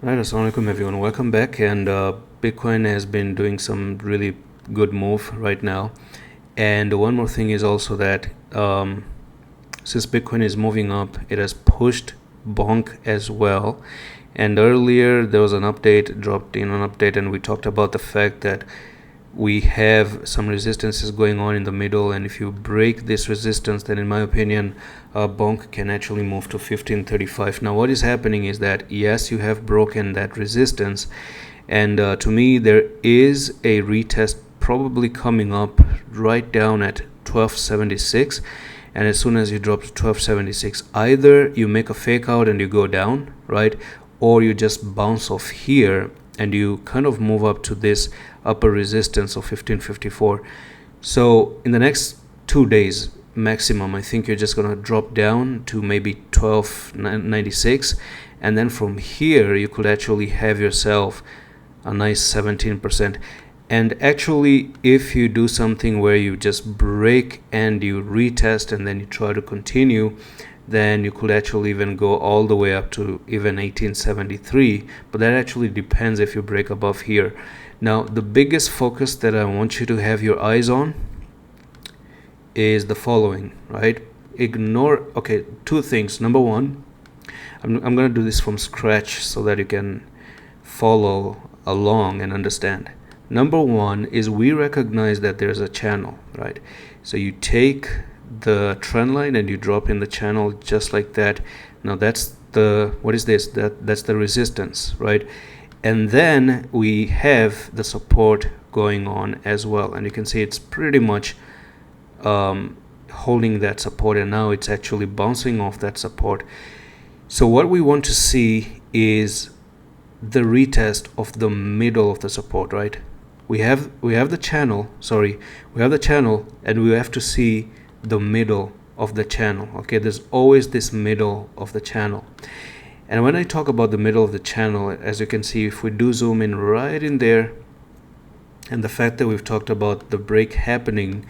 Right, assalamu alaikum everyone. Welcome back. And Bitcoin has been doing some really good move right now. And one more thing is also that since Bitcoin is moving up, it has pushed Bonk as well. And earlier there was an update, dropped in an update, and we talked about the fact that we have some resistances going on in the middle, and if you break this resistance, then in my opinion Bonk can actually move to 1535. Now what is happening is that yes, you have broken that resistance, and to me there is a retest probably coming up right down at 1276, and as soon as you drop to 1276, either you make a fake out and you go down, right, or you just bounce off here and you kind of move up to this upper resistance of 1554. So in the next 2 days maximum, I think you're just going to drop down to maybe 1296, and then from here you could actually have yourself a nice 17%. And actually, if you do something where you just break and you retest and then you try to continue, then you could actually even go all the way up to even 1873. But that actually depends if you break above here. Now, the biggest focus that I want you to have your eyes on is the following, right? Okay, two things. Number one, I'm going to do this from scratch so that you can follow along and understand. Number one is we recognize that there's a channel, right? So you take the trend line and you drop in the channel just like that. Now that's the, what is this? That's the resistance, right? And then we have the support going on as well, and you can see it's pretty much holding that support, and now it's actually bouncing off that support. So what we want to see is the retest of the middle of the support, right? We have the channel, and we have to see the middle of the channel. Okay, there's always this middle of the channel. And when I talk about the middle of the channel, as you can see, if we do zoom in right in there, and the fact that we've talked about the break happening,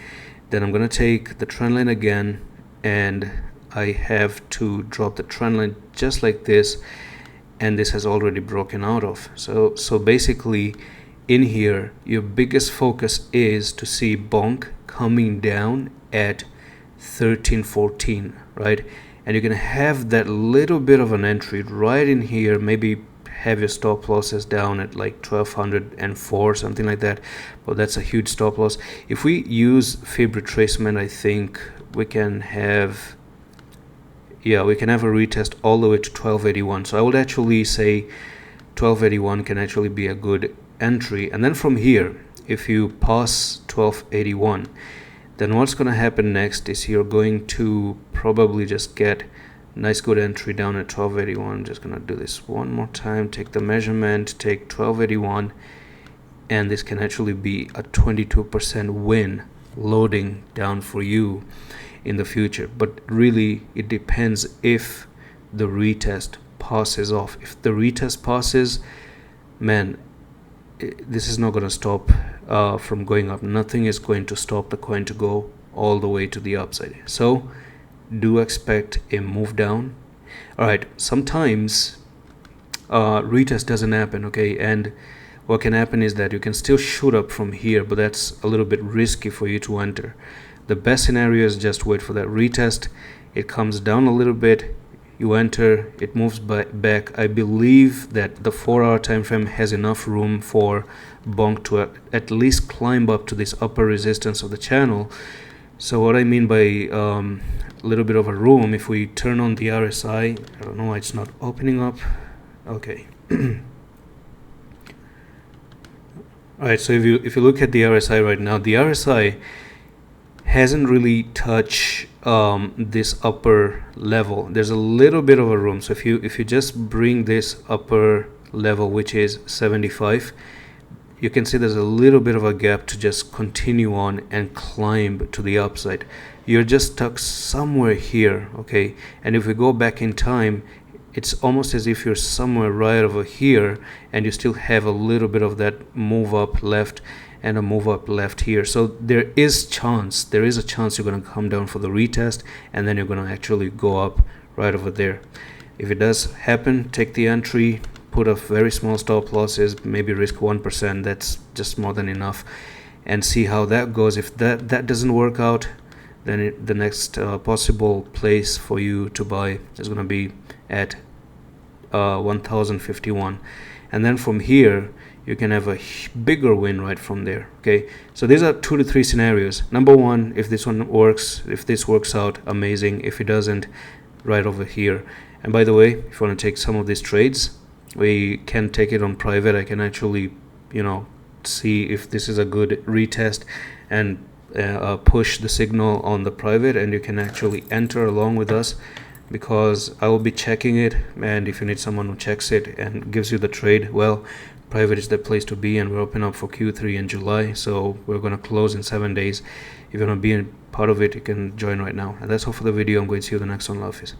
then I'm going to take the trend line again, and I have to drop the trend line just like this, and this has already broken out of. So basically in here, your biggest focus is to see Bonk coming down at 1314, right? And you're gonna have that little bit of an entry right in here, maybe have your stop losses down at like 1204, something like that. But that's a huge stop loss. If we use fib retracement, I think we can have a retest all the way to 1281. So I would actually say 1281 can actually be a good entry. And then from here, if you pass 1281, then what's going to happen next is you're going to probably just get nice good entry down at 1281. I'm just going to do this one more time, take the measurement, take 1281, and this can actually be a 22% win loading down for you in the future. But really it depends if the retest passes off. If the retest passes, man, this is not going to stop from going up. Nothing is going to stop the coin to go all the way to the upside. So do expect a move down. All right, sometimes retest doesn't happen, okay, and what can happen is that you can still shoot up from here, but that's a little bit risky for you to enter. The best scenario is just wait for that retest. It comes down a little bit, you enter, it moves back. I believe that the 4-hour time frame has enough room for Bonk to at least climb up to this upper resistance of the channel. So what I mean by a little bit of a room, if we turn on the RSI, I don't know why it's not opening up. Okay. Alright, so if you look at the RSI right now, the RSI hasn't really touched this upper level. There's a little bit of a room. So if you just bring this upper level, which is 75, you can see there's a little bit of a gap to just continue on and climb to the upside. You're just stuck somewhere here, okay? And if we go back in time, it's almost as if you're somewhere right over here, and you still have a little bit of that move up left and a move up left here. So there is a chance you're going to come down for the retest, and then you're going to actually go up right over there. If it does happen, take the entry, put a very small stop losses, maybe risk 1%. That's just more than enough, and see how that goes. If that doesn't work out, then the next possible place for you to buy is going to be at 1051, and then from here you can have a bigger win right from there. Okay, so these are 2 to 3 scenarios. Number one, if this one works, if this works out, amazing. If it doesn't, right over here. And by the way, if you want to take some of these trades, we can take it on private. I can actually, see if this is a good retest and push the signal on the private, and you can actually enter along with us, because I will be checking it. And if you need someone who checks it and gives you the trade, well, private is the place to be. And we're open up for Q3 in July, so we're going to close in 7 days. If you want to be a part of it, you can join right now. And that's all for the video. I'm going to see you in the next one. Love is.